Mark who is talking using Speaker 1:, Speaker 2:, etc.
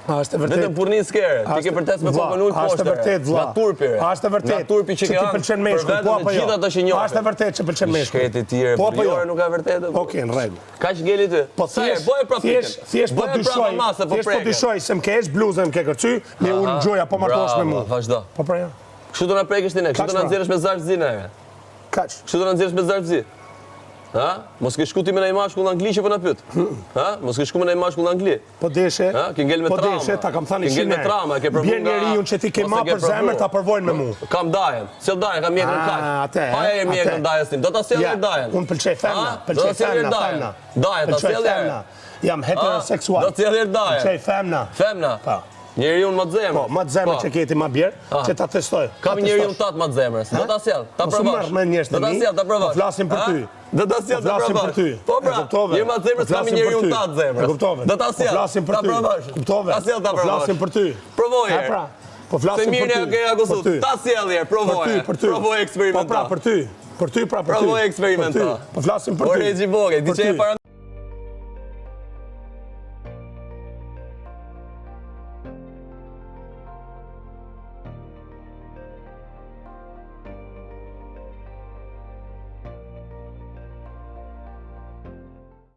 Speaker 1: Është e vërtet.
Speaker 2: Vetëm purnin skere. Ti ke përtes me kokën ul poshtë.
Speaker 1: Është e vërtet, vlla.
Speaker 2: Nga turpi.
Speaker 1: Është e vërtet.
Speaker 2: Nga turpi që ke
Speaker 1: ti pëlqen meshkull, po apo jo?
Speaker 2: Gjithë ato që njohin.
Speaker 1: Është e vërtet që pëlqen meshkull.
Speaker 2: Shkretë të tjerë,
Speaker 1: po apo jo?
Speaker 2: Nuk ka vërtetë.
Speaker 1: Okej, në rregull.
Speaker 2: Kaç ngeli ty?
Speaker 1: Po thjesht po dyshoj se më kesh bluzën më ke kërcy, me unë gjoja po martosh me mua.
Speaker 2: Vazhdo.
Speaker 1: Po pra jo.
Speaker 2: Kështu do na prekësh ti ne, kështu do na nxjerrësh me zarfzi ne.
Speaker 1: Kaç?
Speaker 2: Kështu do na nxjerrësh me zarfzi. Ha? Mos ke shku ti me një mashkull angli që po na pyet. Ha? Mos ke shku me një mashkull angli.
Speaker 1: Po deshe.
Speaker 2: Ha? Ke ngel me trauma.
Speaker 1: Po deshe, ta kam thënë 100.
Speaker 2: Ke ngel me trauma, ke provuar.
Speaker 1: Bjen njeriu që ti ke ma për zemër ta provojnë me mua.
Speaker 2: Kam dajen. Sjell dajen, kam mjekën kaq. Haja e mjekën dajës tim. Do ta sjell dajen.
Speaker 1: Unë pëlqej femna, pëlqej femna.
Speaker 2: Dajen, ta sjell
Speaker 1: femna. Jam heteroseksual.
Speaker 2: Do të sjell dajen.
Speaker 1: Pëlqej femna.
Speaker 2: Femna.
Speaker 1: Po.
Speaker 2: Njeriu më të zemër.
Speaker 1: Po, më të zemër që keti më bjerë, që ta testoj.
Speaker 2: Kam njeriu tat më të zemër. Do ta sjell, ta provosh. Do ta sjell, ta provosh.
Speaker 1: Po flasim për ty.
Speaker 2: Do ta sjell, ta provosh. Po pra, je më të zemër, kam njeriu tat zemër.
Speaker 1: E kuptove.
Speaker 2: Do ta sjell, ta provosh.
Speaker 1: Kuptove.
Speaker 2: Ta sjell, ta provosh.
Speaker 1: Flasim për ty.
Speaker 2: Provoje.
Speaker 1: Pra. Po flasim për ty.
Speaker 2: Se mirë e ke ta sjell herë, provoje. Provoje eksperimento.
Speaker 1: Po pra, për ty. Për ty pra për ty.
Speaker 2: Provoje eksperimento.
Speaker 1: Po flasim për ty.
Speaker 2: Ore Xhiboge, di çe para